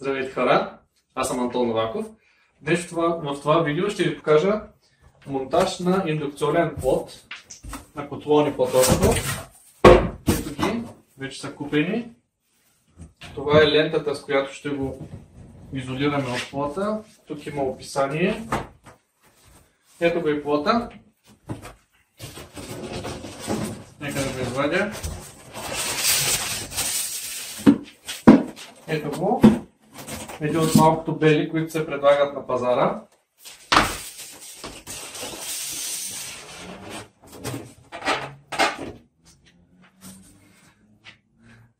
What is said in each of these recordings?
Здравейте хора, аз съм Антон Новаков. Днес в това видео ще ви покажа монтаж на индукционен плот, на котлони по-точно. Ето ги, вече са купени. Това е лентата, с която ще го изолираме от плота. Тук има описание. Ето го и плота. Нека да го извадя. Ето го. Един от малкото бели, които се предлагат на пазара.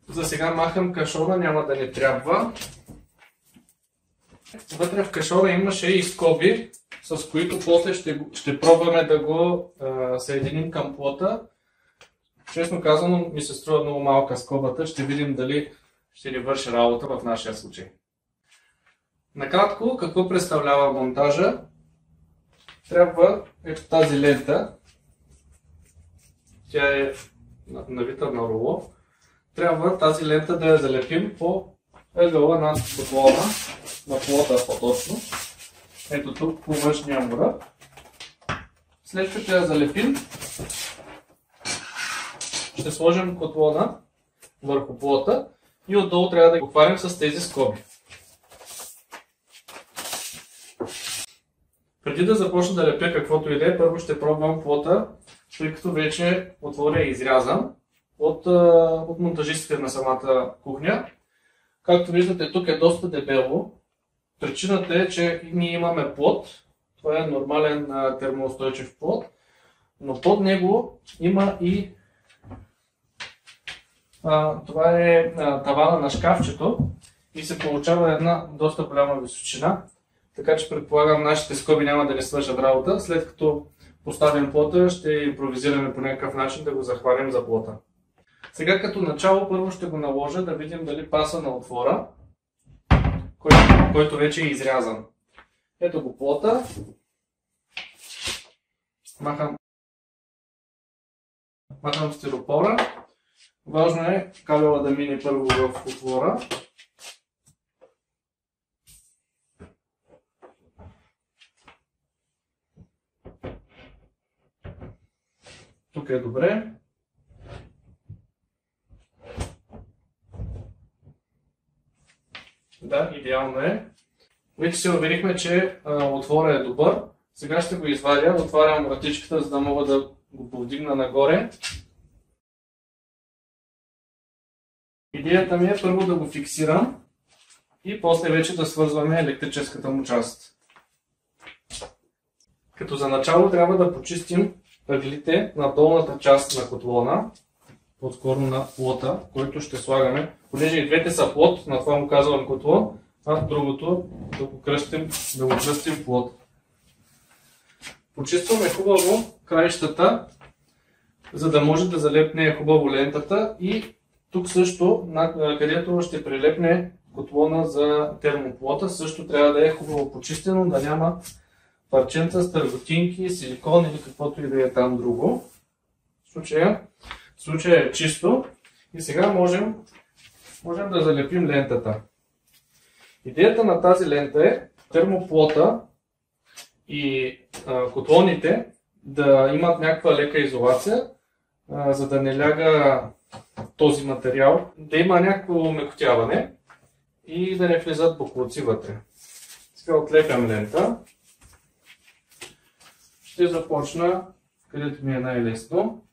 За сега махам кашона, няма да ни трябва. Вътре в кашона имаше и скоби, с които после ще пробваме да го съединим към плота. Честно казано ми се струва много малка скобата, ще видим дали ще ни върши работа в нашия случай. Накратко, какво представлява монтажа? Трябва ето тази лента, тя е навита на руло, трябва тази лента да я залепим по ъгъла над котлона, на плота по-точно. Ето тук по външния му ръб. След като я залепим, ще сложим котлона върху плота и отдолу трябва да го хванем с тези скоби. Преди да започна да лепя каквото и да е, първо ще пробвам плота, тъй като вече отворя е изрязан от монтажистите на самата кухня. Както виждате, тук е доста дебело. Причината е, че ние имаме плот. Това е нормален термоустойчив плот, но под него има и това е тавана на шкафчето и се получава една доста голяма височина. Така че предполагам нашите скоби няма да ни свършат работа. След като поставим плота, ще импровизираме по някакъв начин да го захванем за плота. Сега като начало първо ще го наложа да видим дали паса на отвора, който вече е изрязан. Ето го плота. Махам стиропора. Важно е кабела да мине първо в отвора. Тук е добре. Да, идеално е. Вече се уверихме, че отвора е добър. Сега ще го извадя. Отварям вратичката, за да мога да го повдигна нагоре. Идеята ми е първо да го фиксирам и после вече да свързваме електрическата му част. Като за начало трябва да почистим ъглите на долната част на котлона, по-скоро на плота, който ще слагаме. Понеже и двете са плот, на това му казвам котлон, а другото да го кръстим плот. Почистваме хубаво краищата, за да може да залепне хубаво лентата и тук също, където ще прилепне котлона за термоплота, също трябва да е хубаво почистено, да няма парченца, стърготинки, силикон или каквото и да е там друго. В случая е чисто и сега можем да залепим лентата. Идеята на тази лента е термоплота и котлоните да имат някаква лека изолация, за да не ляга този материал, да има някакво омекотяване и да не влизат боклуци вътре. Сега отлепям лента. Ще започна където ми е най-лесно.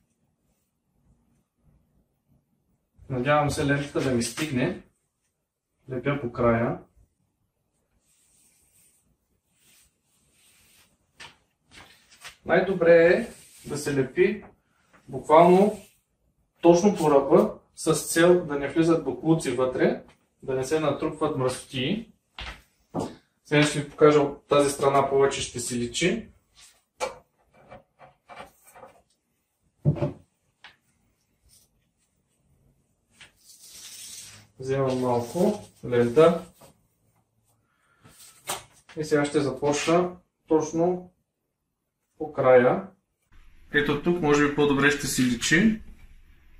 Надявам се лентата да ми стигне. Лепя по края. Най-добре е да се лепи буквално точно по ръба, с цел да не влизат боклуци вътре, да не се натрупват мръсотии. Сега ще ви покажа от тази страна, повече ще си личи. Вземам малко лента и сега ще започна точно по края. Ето тук може би по-добре ще си личи.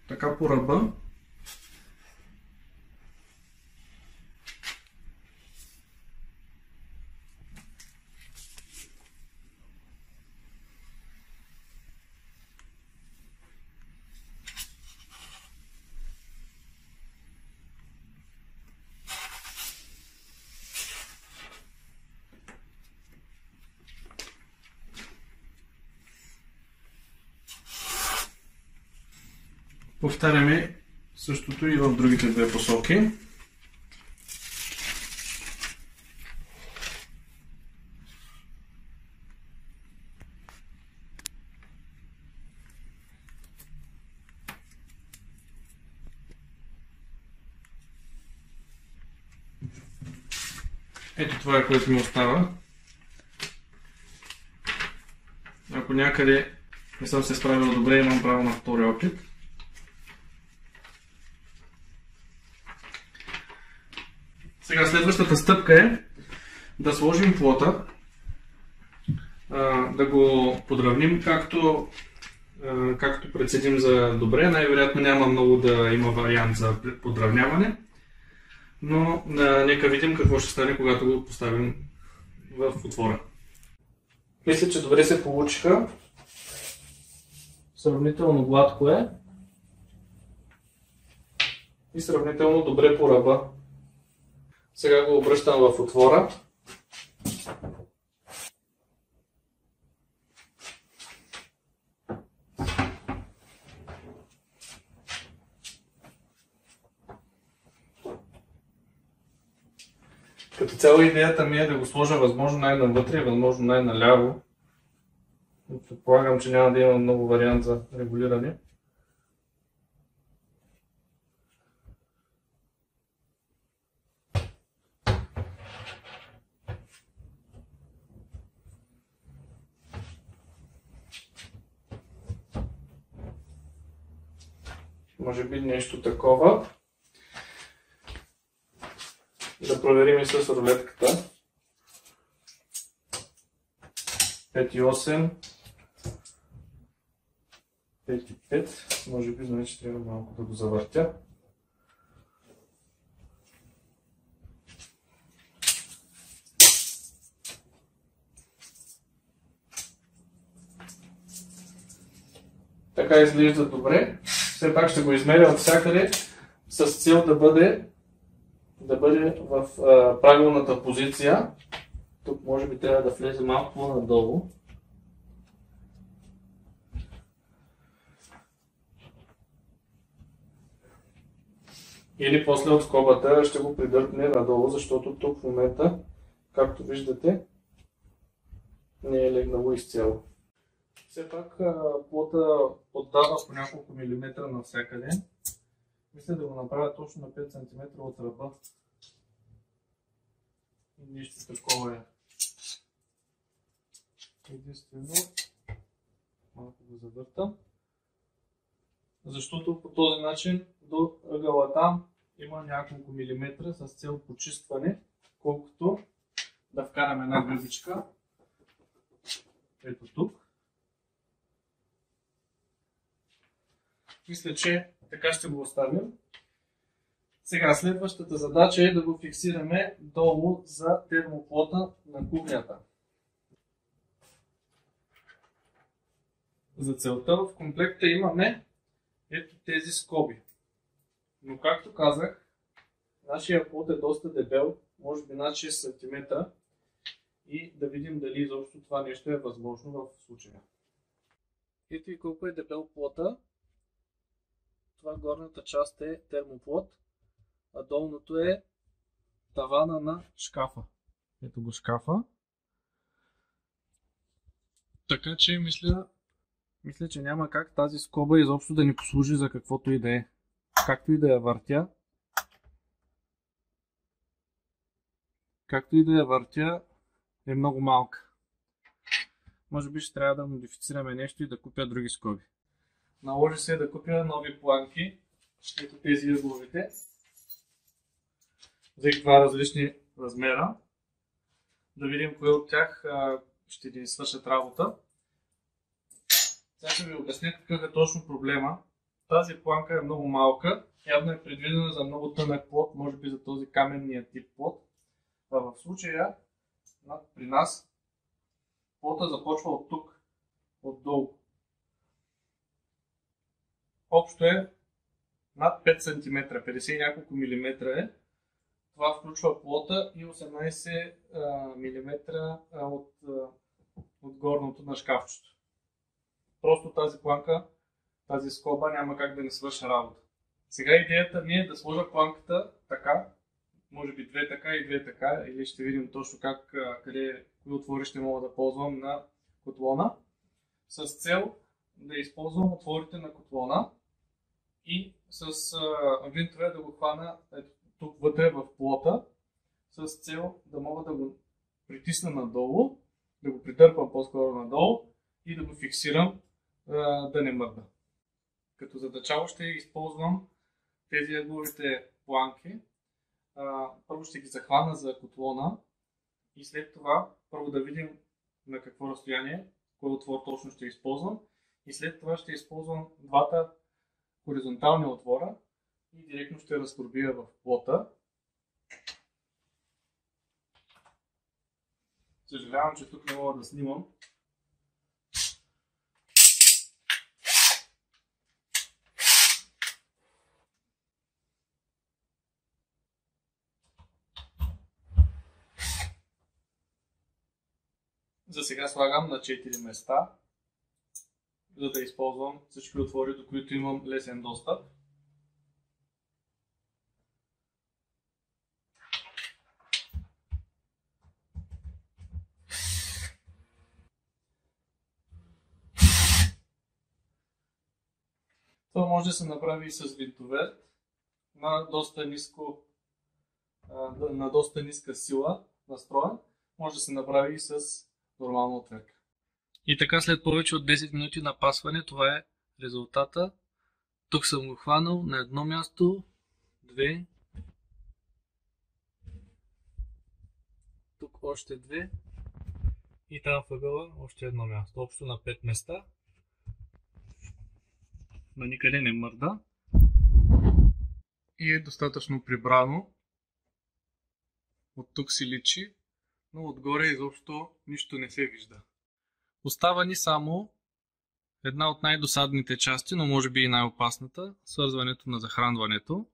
Така по ръба. Повтаряме същото и в другите две посоки. Ето това е, което ми остава. Ако някъде не съм се справил добре, имам право на втори опит. Сега следващата стъпка е да сложим плота, да го подравним както преценим за добре. Най-вероятно няма много да има вариант за подравняване, но нека видим какво ще стане, когато го поставим в отвора. Мисля, че добре се получиха. Сравнително гладко е и сравнително добре по ръба. Сега го обръщам в отвора. Като цяло идеята ми е да го сложа възможно най-навътре и възможно най-наляво. Предполагам, че няма да има много вариант за регулиране. Може би нещо такова. Да проверим и с рулетката. 5,8. 5,5. Може би значи трябва малко да го завъртя. Така изглежда добре. Все пак ще го измеря от всякъде с цел да бъде в правилната позиция. Тук може би трябва да влезе малко по-надолу. Или после от скобата ще го придърпне надолу, защото тук в момента, както виждате, не е легнало изцяло. Все пак плота отдава по няколко милиметра навсякъде. Мисля да го направя точно на 5 см от ръба. И нищо такова е. Единствено, малко го завъртам. Защото по този начин до ъгъла там има няколко милиметра с цел почистване, колкото да вкараме една гъбичка. Ето тук. Мисля, че така ще го оставим. Сега следващата задача е да го фиксираме долу за термоплота на кухнята. За целта в комплекта имаме ето тези скоби. Но както казах, нашия плот е доста дебел, може би над 6 см, и да видим дали изобщо това нещо е възможно в случая. Ето и колко е дебел плота. Това горната част е термоплот, а долното е тавана на шкафа. Ето го шкафа. Така че мисля, че няма как тази скоба изобщо да ни послужи за каквото и да е. Както и да я въртя, е много малка. Може би ще трябва да модифицираме нещо и да купя други скоби. Наложи се да купя нови планки, ето тези ъгловите. Взех два различни размера. Да видим кои от тях ще ни свършат работа. Сега ще ви обясня какъв е точно проблема. Тази планка е много малка, явно е предвидена за много тънък плот, може би за този каменния тип плот. А в случая при нас плота започва от тук, отдолу. Общо е над 5 см, 50 и няколко милиметра е. Това включва плота и 18 мм от горното на шкафчето. Просто тази скоба няма как да не свърша работа. Сега идеята ми е да сложа планката така, може би две така и две така, или ще видим точно кои отвори ще мога да ползвам на котлона, с цел да използвам отворите на котлона и с винтове да го хвана тук вътре в плота, с цел да мога да го притисна надолу, да го придърпам по-скоро надолу и да го фиксирам да не мърда. Като за начало ще използвам тези ъгловите планки. Първо ще ги захвана за котлона и след това първо да видим на какво разстояние, кой отвор точно ще използвам и след това ще използвам двата хоризонтални отвора и директно ще разпробия в плота. Съжалявам, че тук не мога да снимам. За сега слагам на 4 места, за да използвам всички отвори, до които имам лесен достъп. Това може да се направи и с винтовер на доста ниска сила настроен. Може да се направи и с нормална отверка. И така след повече от 10 минути напасване, това е резултата. Тук съм го хванал на едно място, две, тук още две и там въгъла още едно място. Общо на 5 места. На никъде не мърда и е достатъчно прибрано. От тук си личи, но отгоре изобщо нищо не се вижда. Остава ни само една от най-досадните части, но може би и най-опасната, свързването на захранването.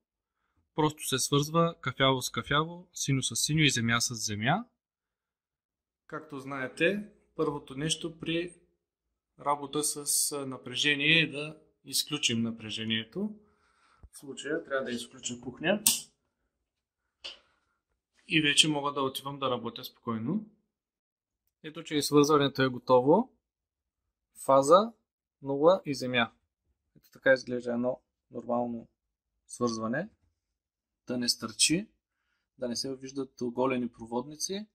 Просто се свързва кафяво с кафяво, синьо с синьо и земя с земя. Както знаете, първото нещо при работа с напрежение е да изключим напрежението. В случая трябва да изключа кухня и вече мога да отивам да работя спокойно. Ето, че и свързването е готово. Фаза, нула и земя. Ето така изглежда едно нормално свързване. Да не стърчи, да не се виждат оголени проводници.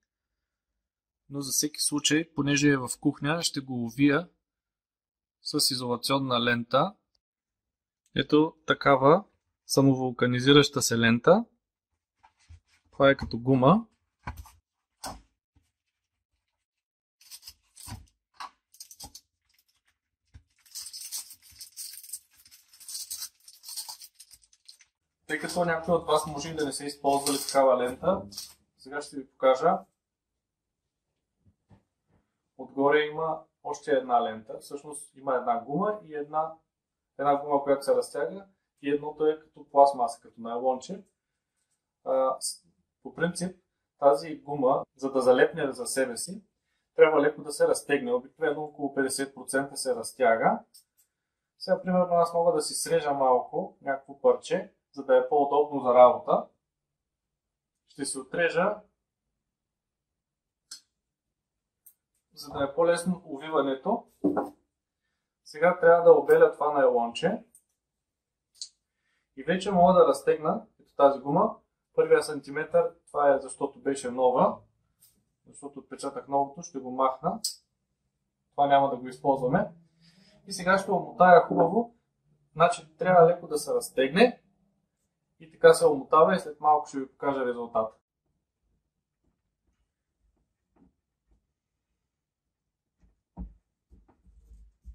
Но за всеки случай, понеже е в кухня, ще го увия с изолационна лента. Ето такава самовулканизираща се лента. Това е като гума. Тъй като някой от вас може и да не се използвали такава лента, сега ще ви покажа. Отгоре има още една лента. Всъщност има една гума и една гума, която се разтяга и едното е като пластмаса, като найлонче. По принцип тази гума, за да залепне за себе си, трябва леко да се разтегне. Обикновено около 50% се разтяга. Сега, примерно, аз мога да си срежа малко някакво парче, за да е по-удобно за работа. Ще си отрежа, за да е по-лесно увиването. Сега трябва да обеля това найлонче и вече мога да разтегна ето тази гума. Първия сантиметър, това е защото беше нова, защото отпечатах новото, ще го махна. Това няма да го използваме. И сега ще омотая хубаво. Значи трябва леко да се разтегне и така се омотава и след малко ще ви покажа резултата.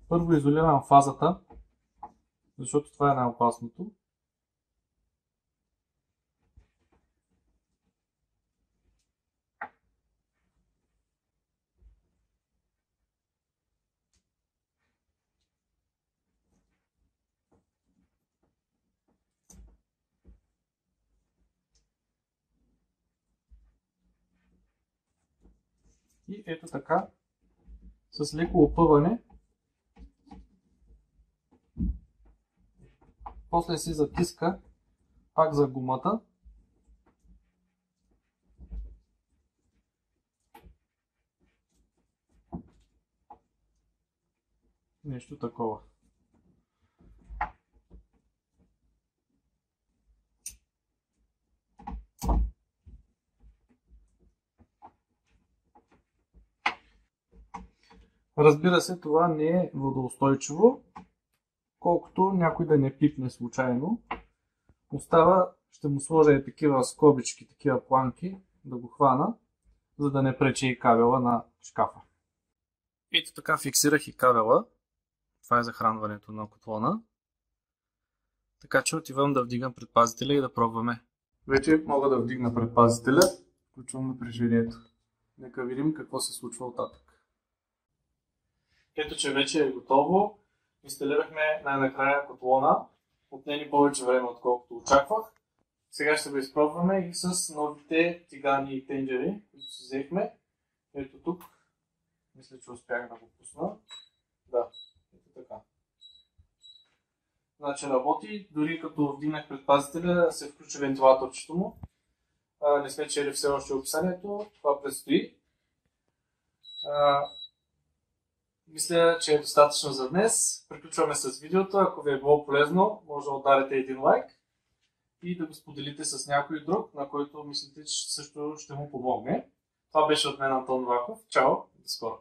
Първо изолирам фазата, защото това е най-опасното. И ето така, с леко опъване, После се затиска пак за гумата. Нещо такова. Разбира се, това не е водоустойчиво, колкото някой да не пипне случайно. Остава, ще му сложа и такива скобички, такива планки, да го хвана, за да не пречи и кабела на шкафа. Ето така фиксирах и кабела. Това е захранването на котлона. Така че отивам да вдигам предпазителя и да пробваме. Вече мога да вдигна предпазителя. Включвам напрежението. Нека видим какво се случва оттатък. Ето, че вече е готово. Инсталирахме най-накрая котлона. Отне ни повече време, отколкото очаквах. Сега ще го изпробваме и с новите тигани и тенджери, които си взехме. Ето тук. Мисля, че успях да го пусна. Да, ето така. Значи работи, дори като вдигнах предпазителя се включи вентилаторчето му. Не сме чели все още описанието, това предстои. Мисля, че е достатъчно за днес. Приключваме с видеото. Ако ви е било полезно, може да ударите един лайк и да го споделите с някой друг, на който мислите, че също ще му помогне. Това беше от мен, Антон Новаков. Чао, до скоро!